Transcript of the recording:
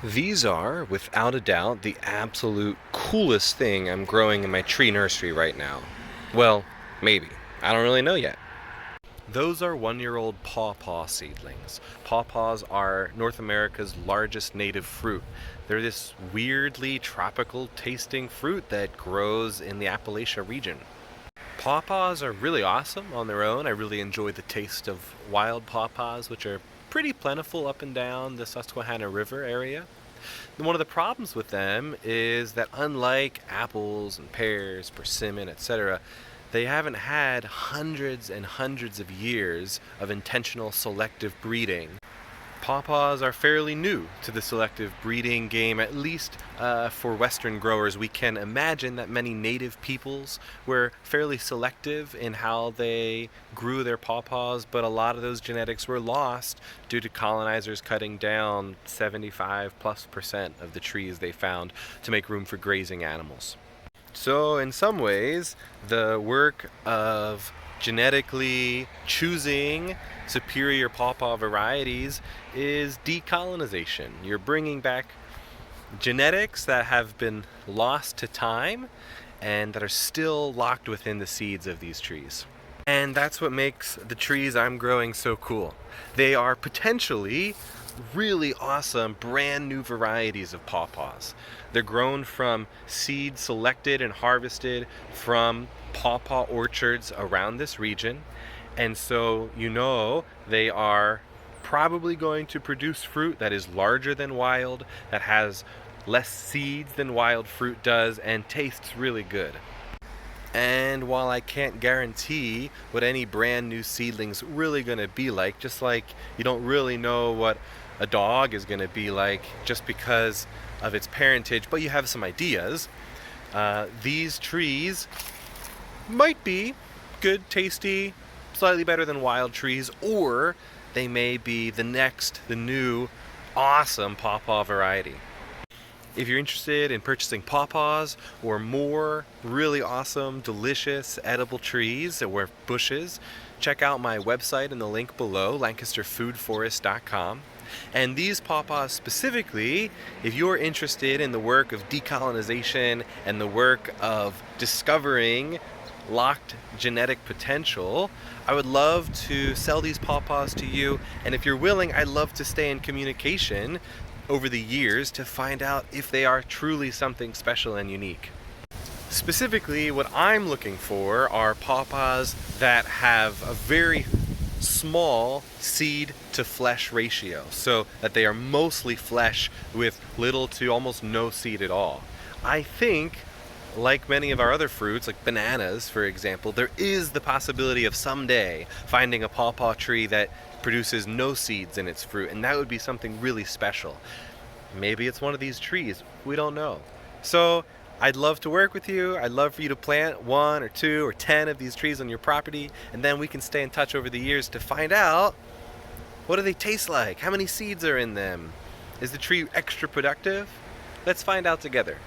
These are, without a doubt, the absolute coolest thing I'm growing in my tree nursery right now. Well, maybe. I don't really know yet. Those are one-year-old pawpaw seedlings. Pawpaws are North America's largest native fruit. They're this weirdly tropical tasting fruit that grows in the Appalachia region. Pawpaws are really awesome on their own. I really enjoy the taste of wild pawpaws, which are pretty plentiful up and down the Susquehanna River area. One of the problems with them is that unlike apples and pears, persimmon, etc., they haven't had hundreds and hundreds of years of intentional selective breeding. Pawpaws are fairly new to the selective breeding game, at least for Western growers. We can imagine that many native peoples were fairly selective in how they grew their pawpaws, but a lot of those genetics were lost due to colonizers cutting down 75+% of the trees they found to make room for grazing animals. So in some ways, the work of genetically choosing superior pawpaw varieties is decolonization. You're bringing back genetics that have been lost to time and that are still locked within the seeds of these trees. And that's what makes the trees I'm growing so cool. They are potentially really awesome brand new varieties of pawpaws. They're grown from seeds selected and harvested from pawpaw orchards around this region, and so they are probably going to produce fruit that is larger than wild, that has less seeds than wild fruit does, and tastes really good. And while I can't guarantee what any brand new seedling's really gonna be like, just like you don't really know what a dog is gonna be like just because of its parentage, but you have some ideas, these trees might be good, tasty, slightly better than wild trees, or they may be the new, awesome pawpaw variety. If you're interested in purchasing pawpaws or more really awesome, delicious, edible trees or bushes, check out my website in the link below, lancasterfoodforest.com. And these pawpaws specifically, if you're interested in the work of decolonization and the work of discovering locked genetic potential, I would love to sell these pawpaws to you, and if you're willing, I'd love to stay in communication over the years to find out if they are truly something special and unique. Specifically, what I'm looking for are pawpaws that have a very small seed to flesh ratio, so that they are mostly flesh with little to almost no seed at all. I think, like many of our other fruits, like bananas for example, there is the possibility of someday finding a pawpaw tree that produces no seeds in its fruit, and that would be something really special. Maybe it's one of these trees, we don't know. So I'd love to work with you. I'd love for you to plant 1 or 2 or 10 of these trees on your property, and then we can stay in touch over the years to find out, what do they taste like? How many seeds are in them? Is the tree extra productive? Let's find out together.